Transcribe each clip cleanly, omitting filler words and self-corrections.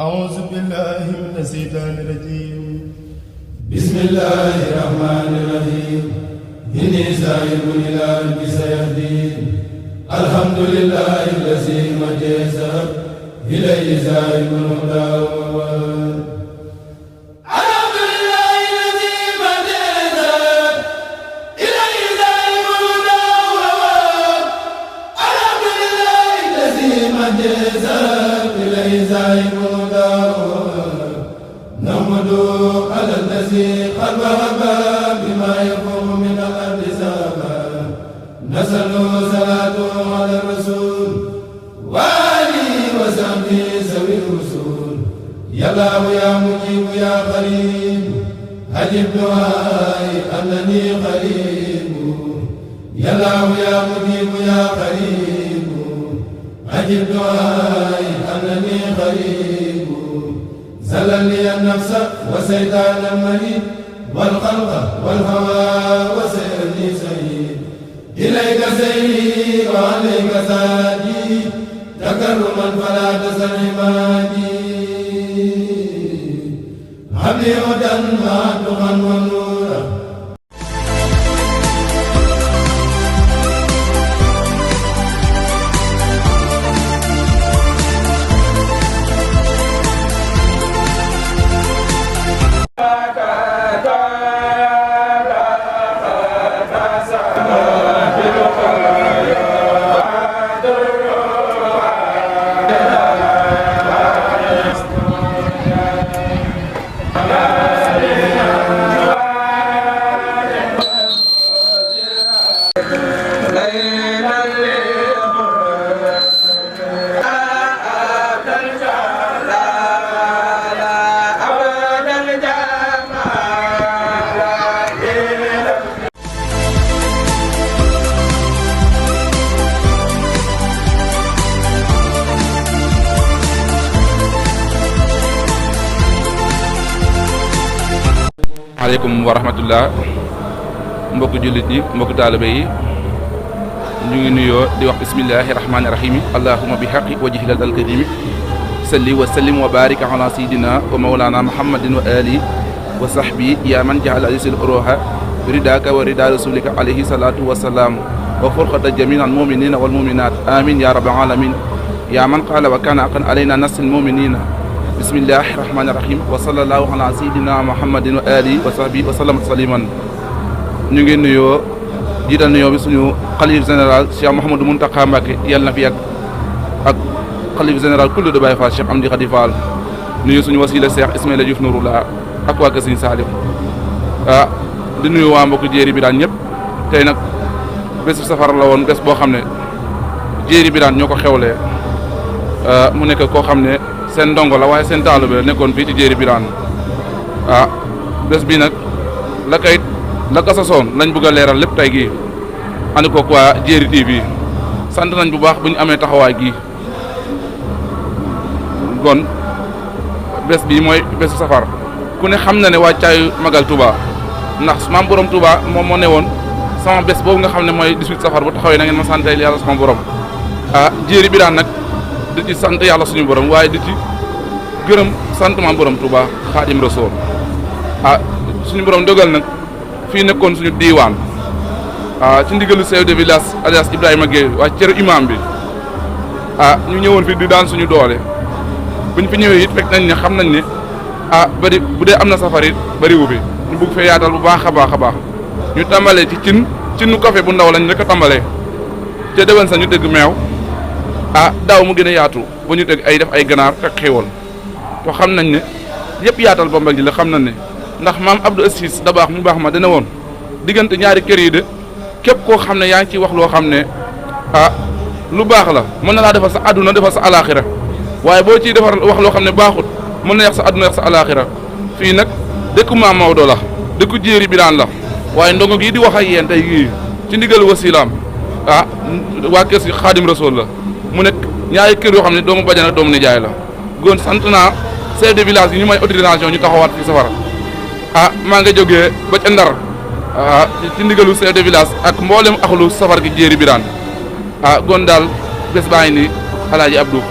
أعوذ بالله من الشيطان الرجيم بسم الله الرحمن الرحيم إني سائر إلى ربي سيهدين الحمد لله الذي مجيز إليه سائر الهدى والورد نحمد على الذي قد وهب بما يقوم من الأرض سابا نسأل صلاته على الرسول وآله وصحبه سوي الرسول يا الله يا مجيب يا قريب أجب دعائي أنني قريب يا الله يا مجيب يا قريب أجب دعائي أنني قريب زل لي النفس وسيطان المريض والخلق والهوى وسيرني سيد إليك سيري وعليك ساجي تكرما فلا تسل عبادي هبلي هدى ما تغن والنور aleykum wa rahmatullah mbokk jullit yi mbokk taalibe yi ñu ngi nuyoo di wax bismillahi rahmaani rahimi allahuma bi xaqi wajhilal alkarimi salli wa sallim wa barik ala sayidina wa mawlana muhammadin wa ali wa sahbi ya man jaala alisil uroha ridaka wa rida rasulika alayhi salatu wa salam wa furqata jamiil al muminina wal muminat amin ya rabbal alamin ya man qala wa kana aqan alayna nasil muminina bismillahi rahmaani rahim wa sallallahu ala sayidina muhammadin wa alihi wa sahbihi wa sallam tasliman ñu ngi nuyoo jiital nuyoo bi suñu xalif général Cheikh Mouhamadou Mountakha Mbacké yàlla na fi yàgg ak xalif général kullu de Baye Fall Cheikh Amdi Khady Fall nuyu suñu wasila Cheikh Ismaïla Diouf Nouroullah ak waa kër Sëriñ Saliou di nuyu waa mbokk jéeri bi daan ñëpp tey nag bésu safar la woon bés boo xam ne jéeri bi daan ñoo ko xewlee mu nekk koo xam ne seen ndongo la waaye seen taalibe la nekkoon fii ci jéeri biraan bés bi nag la ko sasoon lañ bëgg a leeral lépp tey gii ànd koog waa jéeri TV sant nañ bu baax bu ñu amee taxawaay gii kon bés bi mooy bésu safar ku ne xam na ne wàccaayu magal Touba ndax maam borom Touba moom moo ne woon sama bés boobu nga xam ne mooy 18 safar bu taxawee na ngeen ma sant yàlla sama borom jéeri biraan nag di ci sant yàlla suñu borom waaye di ci gërëm sant maam borom Touba Xaadim Rasuul suñu borom dogal nag fii nekkoon suñu diiwaan ci ndigalu chef de village alias Ibrahima Gueye waa cër imam bi ñu ñëwoon fi di daan suñu doole buñ fi ñëwee it fekk nañ ne xam nañ ne bari bu dee am na safar it bariwu bi ñu bëgg fee yaatal bu baax a baax a baax ñu tàmbalee ci cinu café bu ndaw lañ rek a tàmbalee ca déwén sa ñu dégg meew daaw mu gën a yaatu ba ñu teg ay def ay ganaar teg xéwal to xam nañ ne yëpp yaatal bombal ji la xam nañ ne ndax maam Abdou Assis da baax mu baax ma dana woon diggante ñaari kër yi de képp koo xam ne yaa ngi ciy wax loo xam ne lu baax la mën na laa defal sa àdduna defal sa alaxira waaye boo ciy defar wax loo xam ne baaxut mën na yax sa àdduna yax sa alaxira fii nag dëkku maam Maodo la dëkku jéeri biraan la waaye ndongo gii di wax ak yéen tey gii ci ndigal wasilaam waa kër si Xaadim Rasuul la mu nekk ñaari kër yoo xam ne doomu bajana doomu nijaay la góon sant naa chef de village yi ñu may autorisation ñu taxawaat fi safara maa nga jógee ba ca Ndar ci ndigalu chef de village ak mboolem axlu safar gi jéeri biraan góon daal bés baa ngi ni Alaaji Abdou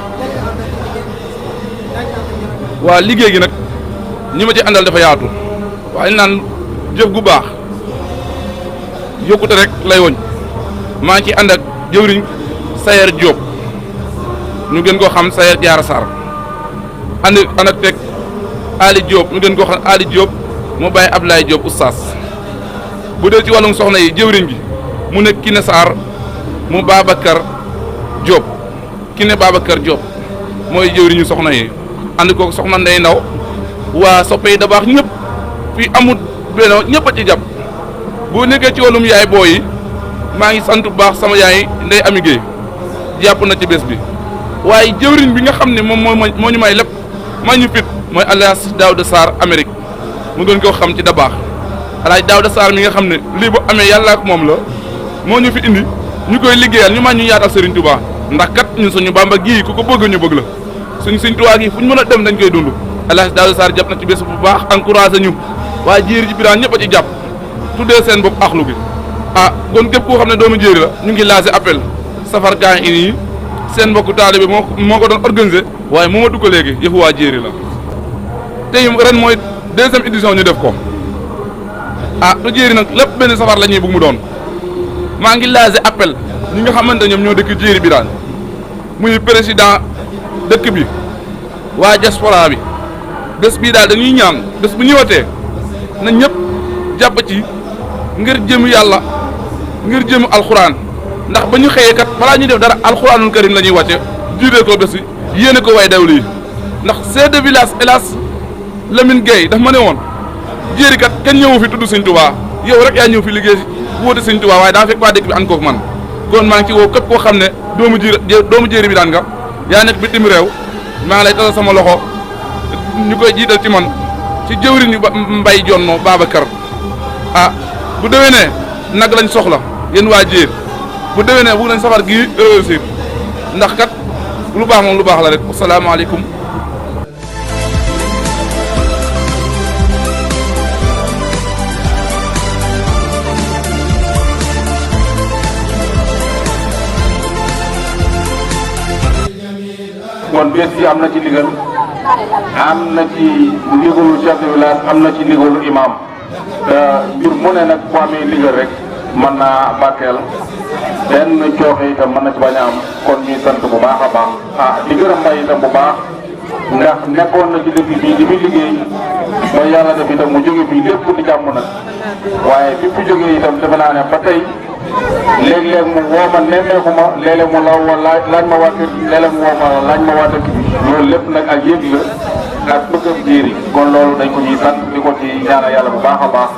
waa liggéey gi nag ñi ma ci àndal dafa yaatu waaye naan jëf gu baax yokkute rek lay woñ maa ngi ci ànd ak jëwriñ Sayer Diop ñu gën koo xam Sayer Diarra Sarr ànd ak teg Ali Diop ñu gën koo xam Ali Diop mu bàyyi Ablaye Diop oustaz bu dee ci wàllum soxna yi jëwriñ gi mu nekk Kiné Sarr mu Babacar Diop Kiné Babacar Diop mooy jëwriñu soxna yi ànd kook soxna Ndey Ndaw waa soppe yi da baax ñëpp fii amul benn ñëpp a ci jàpp boo nekkee ci wàllum yaay boo yi maa ngi sant bu baax sama yaay Ndey Ami Guèye jàpp na ci bés bi waaye jëwriñ bi nga xam ne moom moo ñu may lépp may ñu fit mooy Alaaji Daouda Sarr Amérique mu doon koo xam ci da baax Alaaji Daouda Sarr mi nga xam ne lii bu amee yàlla ak moom la moo ñu fi indi ñu koy liggéeyal ñu ñu yaatal Serigne Touba ndax kat ñun suñu Bamba gii ku ko bëgg ñu bëgg la suñu Serigne Touba gii fu ñu mën a dem dañ koy dund Alaaji Daouda Sarr jàpp na ci bés bu baax encouragé ñu waa jéeri ji biraan ñëpp a ci jàpp tuddee seen bopp axlu gi kon képp koo xam ne doomu jéeri la ñu ngi lancé appel safar gaa ngi nii seen mbokku taalibe bi moo ko doon organisé waaye moo ma dugg léegi yëfu waa jéeri la tey ren mooy 2e édition ñu def ko lu jéeri nag lépp benn safar la ñuy bëgg mu doon maa ngi lancé appel ñi nga xamante ñoom ñoo dëkk jéeri biraan muy président dëkk bi waa diaspora bi bés bii daal dañuy ñaan bés bu ñëwatee na ñëpp jàpp ci ngir jëm yàlla ngir jëm alxuraan ndax ba ñu xëyee kat balaa ñuy def dara alxuraanul karim la ñuy wàcce jiitee ko bés bi yéene ko way dawlu yi ndax chef de village hélas Lamine Gueye daf ma ne woon jéeri kat kenn ñëwu fi tudd Sëñ Tuubaa yow rek yaa ñëw fi liggéey wóote Sëñ Tuubaa waaye daa fekk waa dëkk bi ànd kook man kon maa ngi ci woo képp koo xam ne doomu jéeri bi daan nga yaa nekk bitim réew maa ngi lay tasal sama loxo ñu koy jiital ci man ci jëwriñu Mbay Jonno Babacar bu déwénee nag lañ soxla yéen waa jéer bu déwénee bugg nañ safar gii réussir ndax kat lu baax moom lu baax la rek asalaamaaleykum kon bés yi am na ci ndigal am na ci ndigalu chef de village am na ci ndigalu imam mbir mu ne nag bu amee ndigal rek mën naa barkeel benn cooxe itam mën na ci bañ a am kon ñuy sant bu baax a baax di gërëm Mbay itam bu baax ndax nekkoon na ci dëkk bii di muy liggéey ba yàlla def itam mu jóge fii lépp di jàmm nag waaye bi fi jógee itam defe naa ne ba tey léeg-léeg mu woo ma nemmeeku ma léeg-léeg mu laaj ma waa kër léeg-léeg mu woo ma laaj ma waa dëkk bi loolu lépp nag ak yëg la ak bëggam jéeri kon loolu dañ ko ñuy sant di ko ci ñaanal yàlla bu baax a baax